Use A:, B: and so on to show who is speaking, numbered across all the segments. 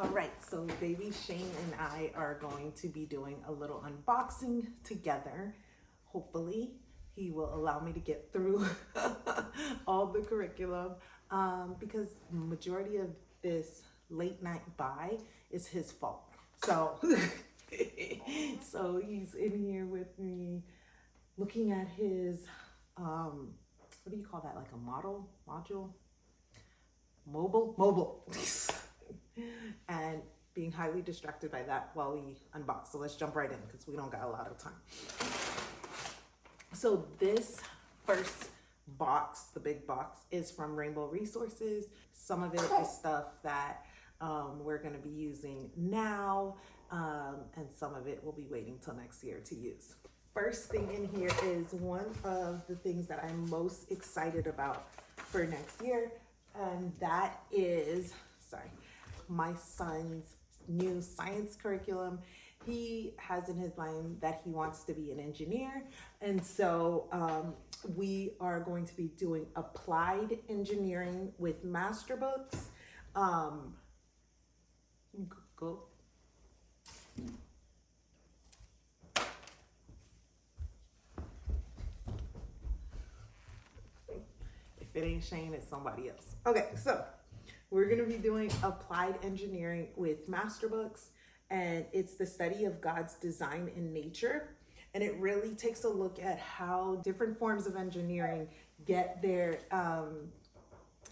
A: All right, so baby Shane and I are going to be doing a little unboxing together. Hopefully, he will allow me to get through all the curriculum because majority of this late night buy is his fault. So, so he's in here with me looking at his, what do you call that? Like a module? Mobile. And being highly distracted by that while we unbox. So let's jump right in because we don't got a lot of time. So this first box, the big box, is from Rainbow Resources. Some of it is stuff that we're going to be using now, and some of it will be waiting till next year to use. First thing in here is one of the things that I'm most excited about for next year, and that is, my son's new science curriculum. He has in his mind that he wants to be an engineer. And so we are going to be doing applied engineering with master books. Go. If it ain't Shane, it's somebody else. Okay, so we're going to be doing applied engineering with master books, and it's the study of God's design in nature. And it really takes a look at how different forms of engineering get their,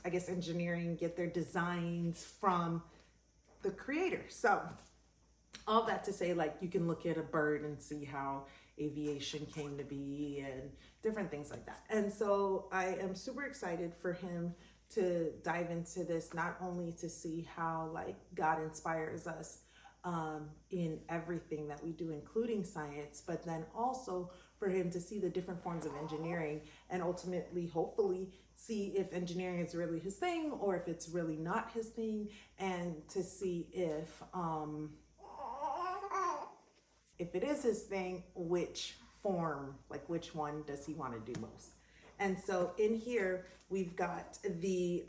A: get their designs from the creator. So all that to say, like, you can look at a bird and see how aviation came to be and different things like that. And so I am super excited for him to dive into this, not only to see how like God inspires us in everything that we do, including science, but then also for him to see the different forms of engineering and ultimately, hopefully, see if engineering is really his thing or if it's really not his thing, and to see if it is his thing, which form, like which one does he want to do most. And so in here, we've got the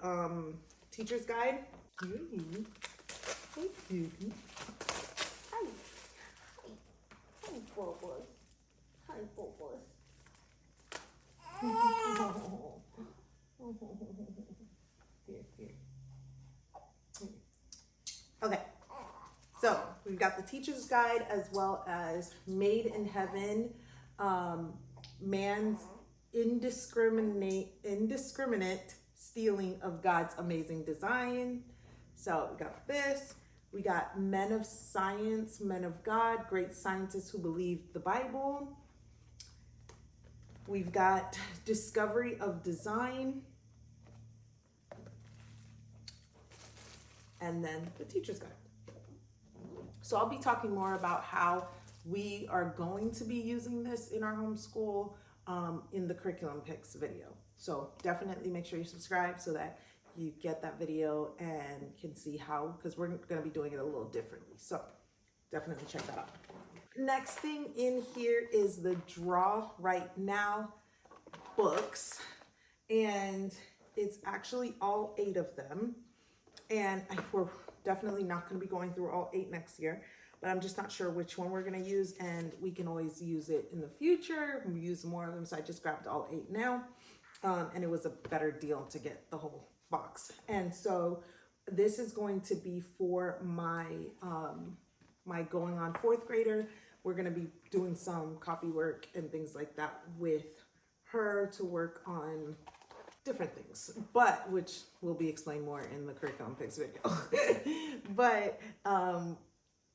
A: teacher's guide. Hey, Judy. Hi. Hi, Bubbles. Hi, Bubbles. Here. Okay. So we've got the teacher's guide as well as Made in Heaven, Man's indiscriminate stealing of God's amazing design. So we got this. We got Men of Science, Men of God, Great Scientists Who Believed the Bible. We've got Discovery of Design. And then the teacher's guide. So I'll be talking more about how we are going to be using this in our homeschool in the curriculum picks video. So definitely make sure you subscribe so that you get that video and can see how, because we're going to be doing it a little differently. So definitely check that out. Next thing in here is the Draw Right Now books, and it's actually all 8 of them. And we're definitely not going to be going through all 8 next year, but I'm just not sure which one we're going to use, and we can always use it in the future. We use more of them, so I just grabbed all 8 now, and it was a better deal to get the whole box. And so this is going to be for my my going on 4th grader. We're going to be doing some copy work and things like that with her to work on different things, but which will be explained more in the curriculum picks video. But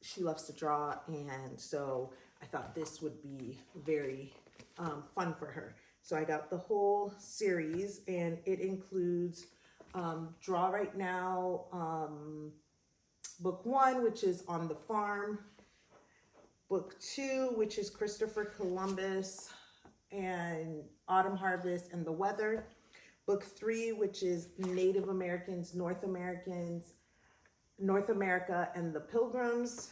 A: she loves to draw, and so I thought this would be very fun for her. So I got the whole series, and it includes Draw Right Now, book 1, which is On the Farm, book 2, which is Christopher Columbus and Autumn Harvest and the Weather, book 3, which is Native Americans, North America and the Pilgrims.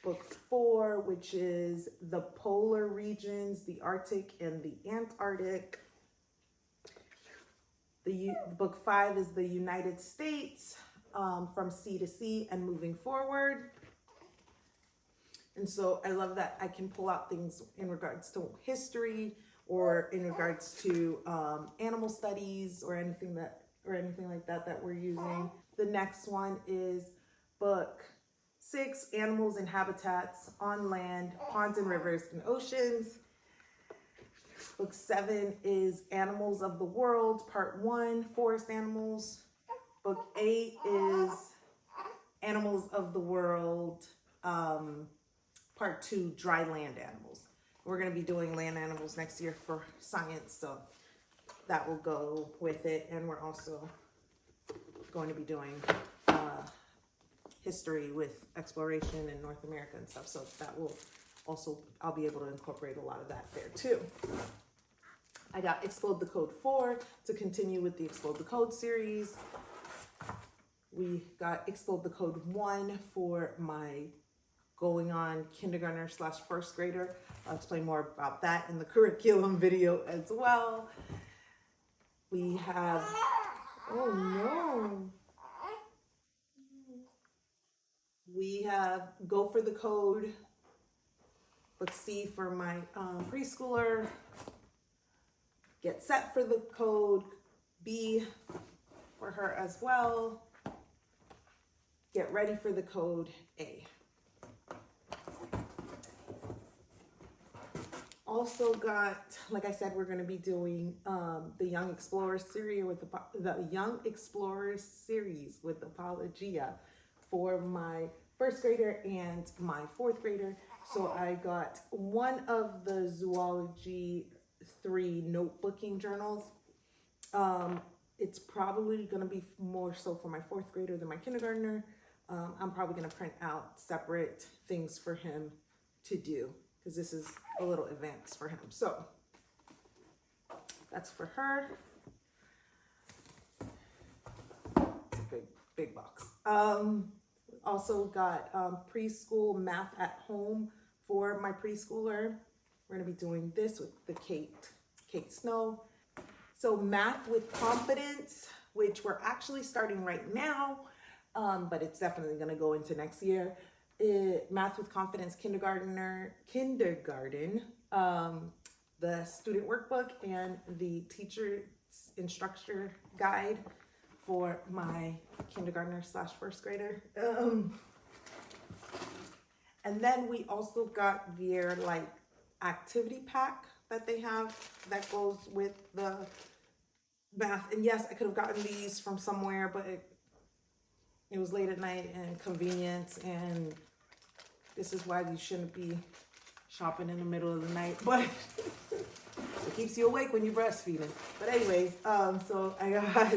A: Book 4, which is the polar regions, the Arctic and the Antarctic. Book 5 is the United States. from C to C and moving forward. And so I love that I can pull out things in regards to history or in regards to animal studies or anything like that we're using. The next one is book 6, Animals and Habitats on Land, Ponds and Rivers and Oceans. Book 7 is Animals of the World, Part 1, Forest Animals. Book 8 is Animals of the World, Part 2, Dry Land Animals. We're going to be doing land animals next year for science, so that will go with it. And we're also going to be doing history with exploration in North America and stuff. So that will also, I'll be able to incorporate a lot of that there too. I got Explode the Code 4 to continue with the Explode the Code series. We got Explode the Code 1 for my going on kindergartner / first grader. I'll explain more about that in the curriculum video as well. We have, oh no. We have Go for the Code, book C for my preschooler. Get Set for the Code B for her as well. Get Ready for the Code A. Also got, like I said, we're going to be doing the Young Explorers series with the Young Explorers series with Apologia for my first grader and my fourth grader. So I got one of the Zoology 3 notebooking journals. It's probably going to be more so for my fourth grader than my kindergartner. I'm probably going to print out separate things for him to do, because this is a little advanced for him. So that's for her. It's a big box. Also got preschool math at home for my preschooler. We're gonna be doing this with the Kate Snow. So Math with Confidence, which we're actually starting right now, but it's definitely gonna go into next year. Math with Confidence kindergarten, the student workbook and the teacher's instructor guide for my kindergartner / first grader. And then we also got their like activity pack that they have that goes with the math. And yes, I could have gotten these from somewhere, but it was late at night and convenience, and this is why you shouldn't be shopping in the middle of the night, but it keeps you awake when you're breastfeeding. But anyways, so I got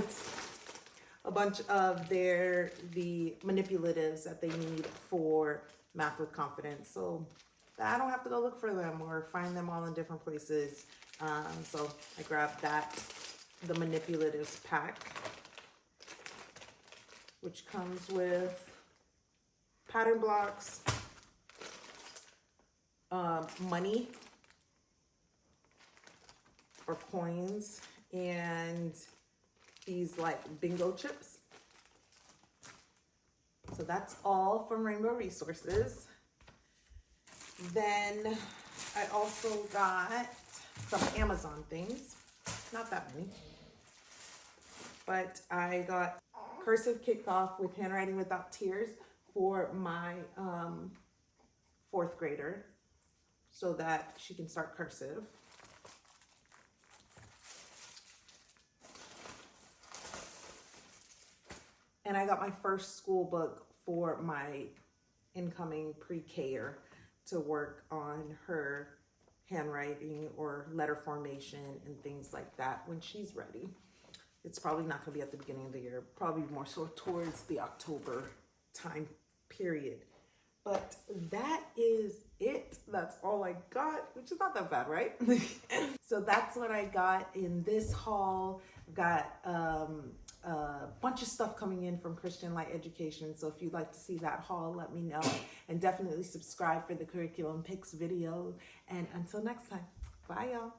A: a bunch of the manipulatives that they need for Math with Confidence, so that I don't have to go look for them or find them all in different places. So I grabbed the manipulatives pack, which comes with pattern blocks, money or coins, and these like bingo chips. So that's all from Rainbow Resources. Then I also got some Amazon things, not that many, but I got Cursive Kickoff with Handwriting Without Tears for my fourth grader so that she can start cursive. And I got my first school book for my incoming pre-K-er to work on her handwriting or letter formation and things like that when she's ready. It's probably not going to be at the beginning of the year, probably more so towards the October time period. But that is it. That's all I got, which is not that bad, right? So that's what I got in this haul. Got a bunch of stuff coming in from Christian Light Education. So if you'd like to see that haul, let me know. And definitely subscribe for the Curriculum Picks video. And until next time, bye y'all.